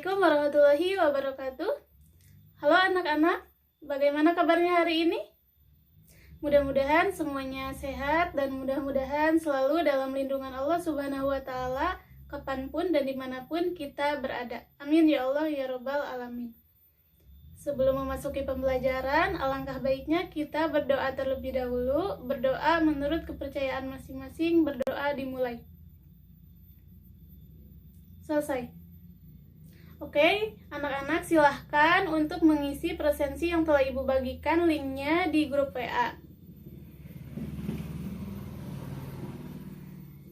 Assalamualaikum warahmatullahi wabarakatuh. Halo anak-anak, bagaimana kabarnya hari ini? Mudah-mudahan semuanya sehat dan mudah-mudahan selalu dalam lindungan Allah Subhanahu wa Ta'ala kapanpun dan dimanapun kita berada. Amin ya Allah ya Rabbal Alamin. Sebelum memasuki pembelajaran, alangkah baiknya kita berdoa terlebih dahulu. Berdoa menurut kepercayaan masing-masing, berdoa dimulai. Selesai. Oke, anak-anak silahkan untuk mengisi presensi yang telah Ibu bagikan linknya di grup WA.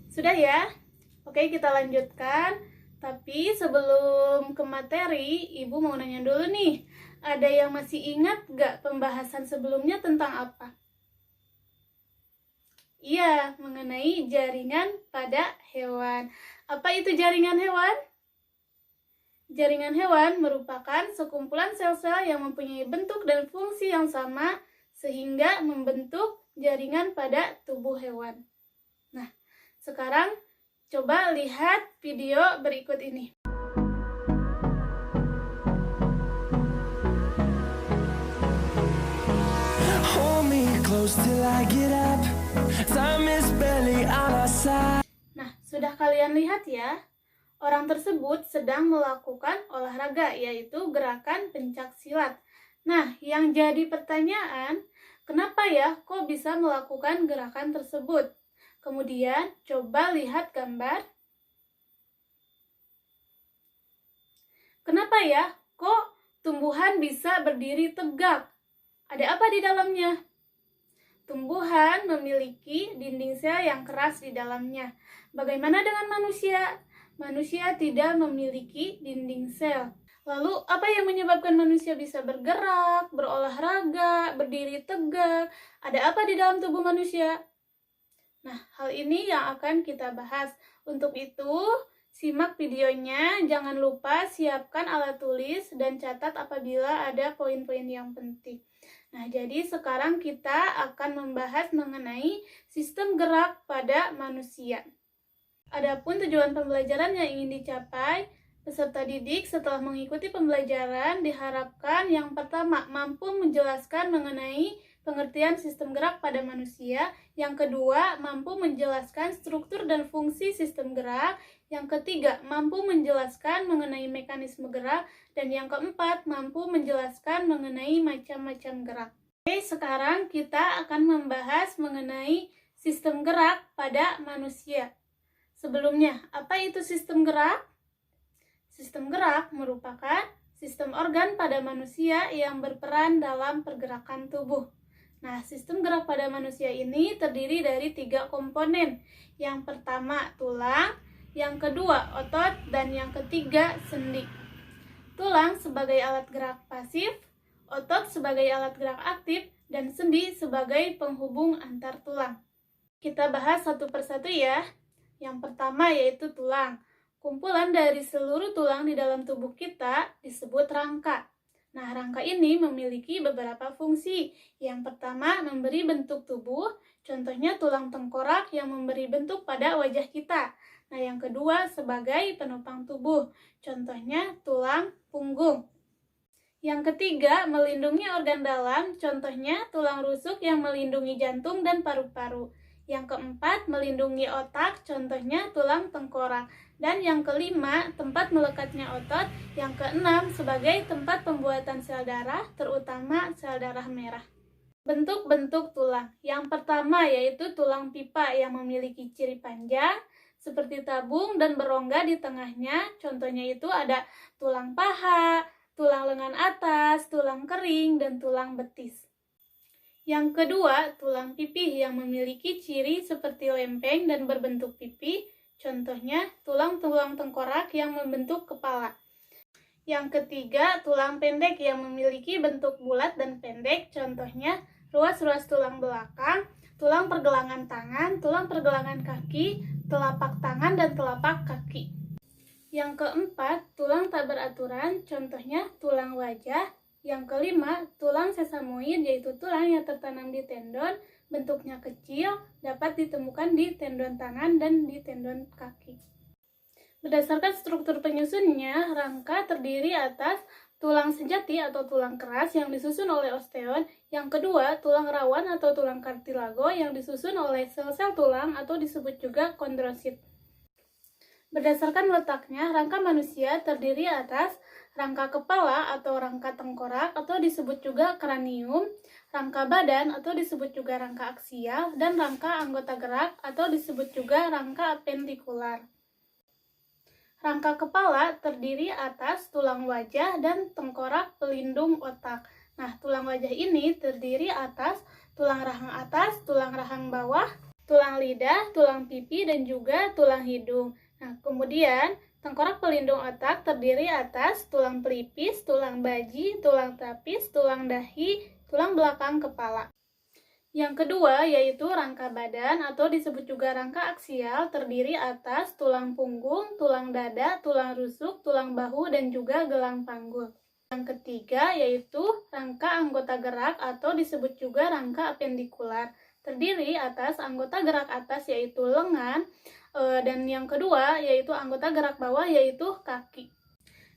Sudah ya? Oke, kita lanjutkan. Tapi sebelum ke materi, Ibu mau nanya dulu nih. Ada yang masih ingat gak pembahasan sebelumnya tentang apa? Iya, mengenai jaringan pada hewan. Apa itu jaringan hewan? Jaringan hewan merupakan sekumpulan sel-sel yang mempunyai bentuk dan fungsi yang sama sehingga membentuk jaringan pada tubuh hewan. Nah, sekarang coba lihat video berikut ini. Hold me close till I get up. Time is barely on our side. Nah, sudah kalian lihat ya? Orang tersebut sedang melakukan olahraga, yaitu gerakan pencak silat. Nah, yang jadi pertanyaan, kenapa ya kok bisa melakukan gerakan tersebut? Kemudian, coba lihat gambar. Kenapa ya kok tumbuhan bisa berdiri tegak? Ada apa di dalamnya? Tumbuhan memiliki dinding sel yang keras di dalamnya. Bagaimana dengan manusia? Manusia tidak memiliki dinding sel. Lalu, apa yang menyebabkan manusia bisa bergerak, berolahraga, berdiri tegak? Ada apa di dalam tubuh manusia? Nah, hal ini yang akan kita bahas. Untuk itu, simak videonya. Jangan lupa siapkan alat tulis dan catat apabila ada poin-poin yang penting. Nah, jadi sekarang kita akan membahas mengenai sistem gerak pada manusia. Adapun tujuan pembelajaran yang ingin dicapai, peserta didik setelah mengikuti pembelajaran diharapkan yang pertama mampu menjelaskan mengenai pengertian sistem gerak pada manusia, yang kedua mampu menjelaskan struktur dan fungsi sistem gerak, yang ketiga mampu menjelaskan mengenai mekanisme gerak, dan yang keempat mampu menjelaskan mengenai macam-macam gerak. Oke, sekarang kita akan membahas mengenai sistem gerak pada manusia. Sebelumnya, apa itu sistem gerak? Sistem gerak merupakan sistem organ pada manusia yang berperan dalam pergerakan tubuh. Nah, sistem gerak pada manusia ini terdiri dari 3 komponen. Yang pertama, tulang, yang kedua, otot, dan yang ketiga, sendi. Tulang sebagai alat gerak pasif, otot sebagai alat gerak aktif, dan sendi sebagai penghubung antar tulang. Kita bahas satu persatu ya. Yang pertama yaitu tulang. Kumpulan dari seluruh tulang di dalam tubuh kita disebut rangka. Nah, rangka ini memiliki beberapa fungsi. Yang pertama, memberi bentuk tubuh. Contohnya tulang tengkorak yang memberi bentuk pada wajah kita. Nah, yang kedua sebagai penopang tubuh. Contohnya tulang punggung. Yang ketiga, melindungi organ dalam. Contohnya tulang rusuk yang melindungi jantung dan paru-paru. Yang keempat, melindungi otak, contohnya tulang tengkorak. Dan yang kelima, tempat melekatnya otot. Yang keenam, sebagai tempat pembuatan sel darah, terutama sel darah merah. Bentuk-bentuk tulang. Yang pertama yaitu tulang pipa yang memiliki ciri panjang, seperti tabung dan berongga di tengahnya. Contohnya itu ada tulang paha, tulang lengan atas, tulang kering, dan tulang betis. Yang kedua, tulang pipih yang memiliki ciri seperti lempeng dan berbentuk pipi, contohnya tulang-tulang tengkorak yang membentuk kepala. Yang ketiga, tulang pendek yang memiliki bentuk bulat dan pendek, contohnya ruas-ruas tulang belakang, tulang pergelangan tangan, tulang pergelangan kaki, telapak tangan, dan telapak kaki. Yang keempat, tulang tak beraturan, contohnya tulang wajah. Yang kelima, tulang sesamoid, yaitu tulang yang tertanam di tendon, bentuknya kecil, dapat ditemukan di tendon tangan dan di tendon kaki. Berdasarkan struktur penyusunnya, rangka terdiri atas tulang sejati atau tulang keras yang disusun oleh osteon. Yang kedua, tulang rawan atau tulang kartilago yang disusun oleh sel-sel tulang atau disebut juga kondrosit. Berdasarkan letaknya, rangka manusia terdiri atas rangka kepala atau rangka tengkorak atau disebut juga kranium, rangka badan atau disebut juga rangka aksial, dan rangka anggota gerak atau disebut juga rangka apendikular. Rangka kepala terdiri atas tulang wajah dan tengkorak pelindung otak. Nah, tulang wajah ini terdiri atas tulang rahang atas, tulang rahang bawah, tulang lidah, tulang pipi, dan juga tulang hidung. Nah, kemudian tengkorak pelindung otak terdiri atas tulang pelipis, tulang baji, tulang tapis, tulang dahi, tulang belakang kepala. Yang kedua yaitu rangka badan atau disebut juga rangka aksial terdiri atas tulang punggung, tulang dada, tulang rusuk, tulang bahu, dan juga gelang panggul. Yang ketiga yaitu rangka anggota gerak atau disebut juga rangka apendikular terdiri atas anggota gerak atas yaitu lengan, dan yang kedua yaitu anggota gerak bawah yaitu kaki.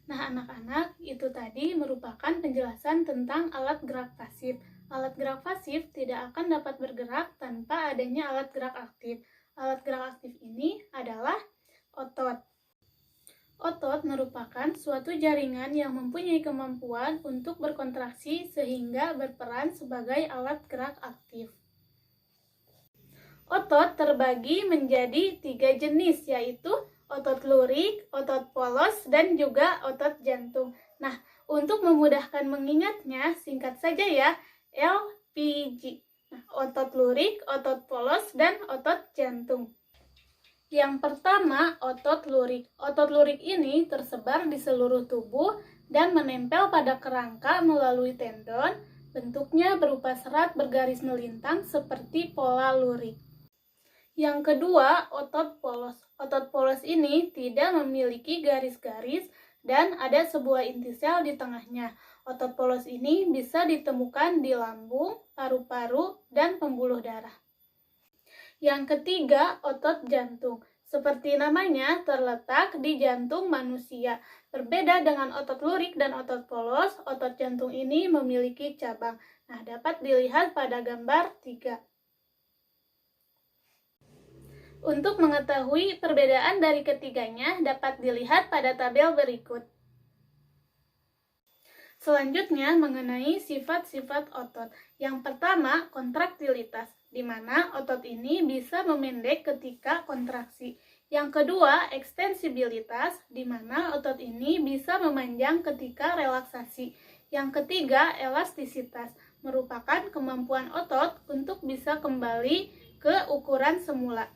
Nah, anak-anak, itu tadi merupakan penjelasan tentang alat gerak pasif. Alat gerak pasif tidak akan dapat bergerak tanpa adanya alat gerak aktif. Alat gerak aktif ini adalah otot. Otot merupakan suatu jaringan yang mempunyai kemampuan untuk berkontraksi sehingga berperan sebagai alat gerak aktif. Otot terbagi menjadi 3 jenis, yaitu otot lurik, otot polos, dan juga otot jantung. Nah, untuk memudahkan mengingatnya, singkat saja ya, LPG. Nah, otot lurik, otot polos, dan otot jantung. Yang pertama, otot lurik. Otot lurik ini tersebar di seluruh tubuh dan menempel pada kerangka melalui tendon. Bentuknya berupa serat bergaris melintang seperti pola lurik. Yang kedua, otot polos. Otot polos ini tidak memiliki garis-garis dan ada sebuah inti sel di tengahnya. Otot polos ini bisa ditemukan di lambung, paru-paru, dan pembuluh darah. Yang ketiga, otot jantung. Seperti namanya, terletak di jantung manusia. Berbeda dengan otot lurik dan otot polos, otot jantung ini memiliki cabang. Nah, dapat dilihat pada gambar 3. Untuk mengetahui perbedaan dari ketiganya, dapat dilihat pada tabel berikut. Selanjutnya, mengenai sifat-sifat otot. Yang pertama, kontraktilitas, di mana otot ini bisa memendek ketika kontraksi. Yang kedua, ekstensibilitas, di mana otot ini bisa memanjang ketika relaksasi. Yang ketiga, elastisitas, merupakan kemampuan otot untuk bisa kembali ke ukuran semula.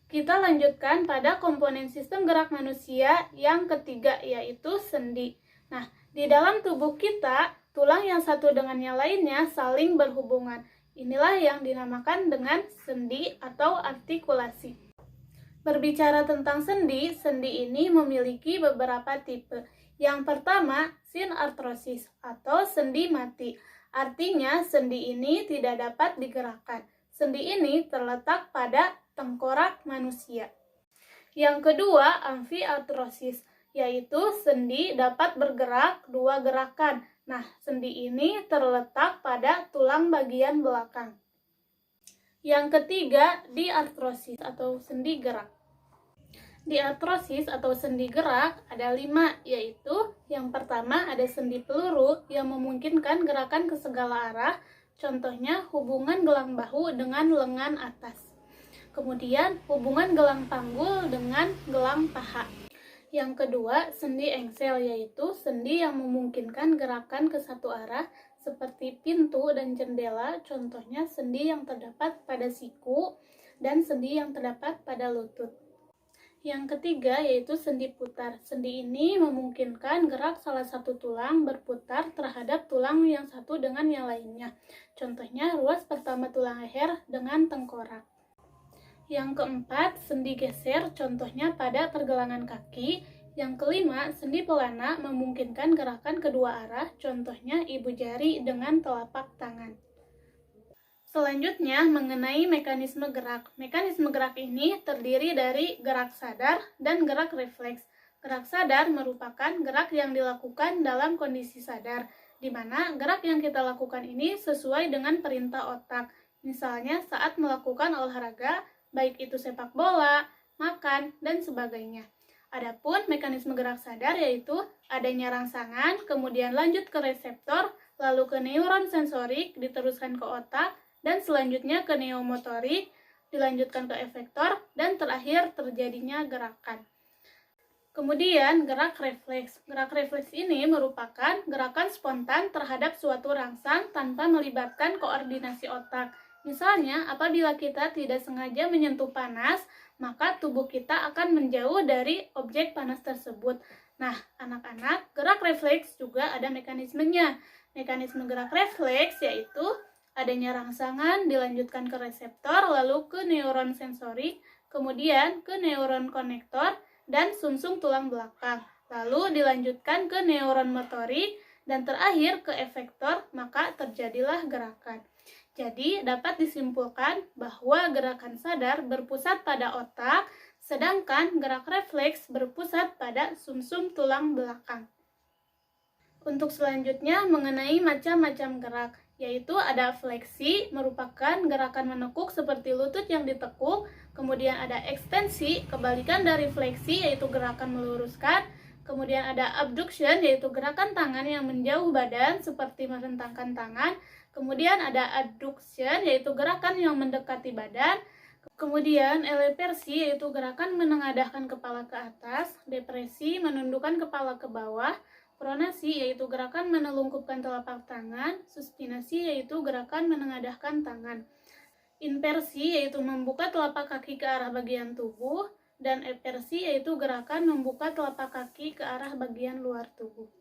Kita lanjutkan pada komponen sistem gerak manusia yang ketiga, yaitu sendi. Nah, di dalam tubuh kita, tulang yang satu dengan yang lainnya saling berhubungan. Inilah yang dinamakan dengan sendi atau artikulasi. Berbicara tentang sendi, sendi ini memiliki beberapa tipe. Yang pertama, synarthrosis atau sendi mati. Artinya, sendi ini tidak dapat digerakkan. Sendi ini terletak pada tengkorak manusia. Yang kedua, amfiartrosis, yaitu sendi dapat bergerak 2 gerakan. Nah, sendi ini terletak pada tulang bagian belakang. Yang ketiga, diartrosis atau sendi gerak. Diartrosis atau sendi gerak ada 5, yaitu yang pertama ada sendi peluru yang memungkinkan gerakan ke segala arah, contohnya hubungan gelang bahu dengan lengan atas. Kemudian hubungan gelang panggul dengan gelang paha. Yang kedua, sendi engsel, yaitu sendi yang memungkinkan gerakan ke satu arah seperti pintu dan jendela, contohnya sendi yang terdapat pada siku dan sendi yang terdapat pada lutut. Yang ketiga yaitu sendi putar. Sendi ini memungkinkan gerak salah satu tulang berputar terhadap tulang yang satu dengan yang lainnya. Contohnya ruas pertama tulang leher dengan tengkorak. Yang keempat, sendi geser, contohnya pada pergelangan kaki. Yang kelima, sendi pelana memungkinkan gerakan kedua arah, contohnya ibu jari dengan telapak tangan. Selanjutnya, mengenai mekanisme gerak. Mekanisme gerak ini terdiri dari gerak sadar dan gerak refleks. Gerak sadar merupakan gerak yang dilakukan dalam kondisi sadar, di mana gerak yang kita lakukan ini sesuai dengan perintah otak. Misalnya saat melakukan olahraga, baik itu sepak bola, makan, dan sebagainya. Adapun mekanisme gerak sadar yaitu adanya rangsangan, kemudian lanjut ke reseptor, lalu ke neuron sensorik, diteruskan ke otak, dan selanjutnya ke neomotorik, dilanjutkan ke efektor, dan terakhir terjadinya gerakan. Kemudian gerak refleks. Gerak refleks ini merupakan gerakan spontan terhadap suatu rangsang tanpa melibatkan koordinasi otak. Misalnya, apabila kita tidak sengaja menyentuh panas, maka tubuh kita akan menjauh dari objek panas tersebut. Nah, anak-anak, gerak refleks juga ada mekanismenya. Mekanisme gerak refleks yaitu adanya rangsangan, dilanjutkan ke reseptor, lalu ke neuron sensorik, kemudian ke neuron konektor, dan sumsum tulang belakang. Lalu dilanjutkan ke neuron motorik, dan terakhir ke efektor, maka terjadilah gerakan. Jadi, dapat disimpulkan bahwa gerakan sadar berpusat pada otak, sedangkan gerak refleks berpusat pada sumsum tulang belakang. Untuk selanjutnya, mengenai macam-macam gerak, yaitu ada fleksi, merupakan gerakan menekuk seperti lutut yang ditekuk, kemudian ada ekstensi, kebalikan dari fleksi yaitu gerakan meluruskan, kemudian ada abduction yaitu gerakan tangan yang menjauh badan seperti merentangkan tangan, kemudian ada adduction yaitu gerakan yang mendekati badan, kemudian eleversi yaitu gerakan menengadahkan kepala ke atas, depresi menundukkan kepala ke bawah, pronasi yaitu gerakan menelungkupkan telapak tangan, suspinasi yaitu gerakan menengadahkan tangan, inversi yaitu membuka telapak kaki ke arah bagian tubuh, dan eversi yaitu gerakan membuka telapak kaki ke arah bagian luar tubuh.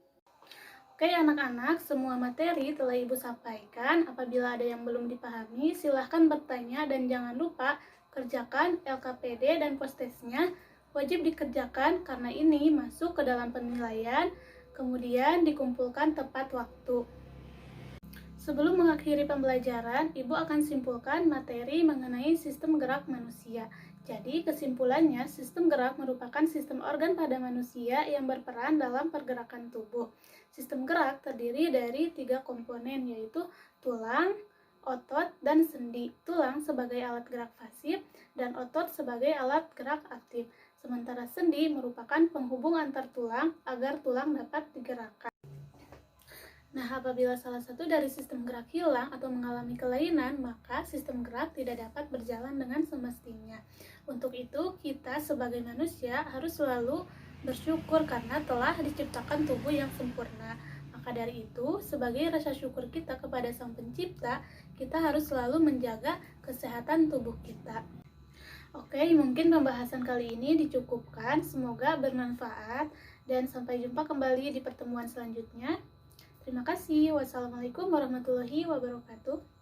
Oke anak-anak, semua materi telah Ibu sampaikan. Apabila ada yang belum dipahami, silahkan bertanya dan jangan lupa kerjakan LKPD dan postesnya. Wajib dikerjakan karena ini masuk ke dalam penilaian, kemudian dikumpulkan tepat waktu. Sebelum mengakhiri pembelajaran, Ibu akan simpulkan materi mengenai sistem gerak manusia. Jadi, kesimpulannya, sistem gerak merupakan sistem organ pada manusia yang berperan dalam pergerakan tubuh. Sistem gerak terdiri dari 3 komponen, yaitu tulang, otot, dan sendi. Tulang sebagai alat gerak pasif, dan otot sebagai alat gerak aktif. Sementara sendi merupakan penghubung antar tulang agar tulang dapat digerakkan. Nah, apabila salah satu dari sistem gerak hilang atau mengalami kelainan, maka sistem gerak tidak dapat berjalan dengan semestinya. Untuk itu, kita sebagai manusia harus selalu bersyukur karena telah diciptakan tubuh yang sempurna. Maka dari itu, sebagai rasa syukur kita kepada Sang Pencipta, kita harus selalu menjaga kesehatan tubuh kita. Oke, mungkin pembahasan kali ini dicukupkan. Semoga bermanfaat dan sampai jumpa kembali di pertemuan selanjutnya. Terima kasih. Wassalamualaikum warahmatullahi wabarakatuh.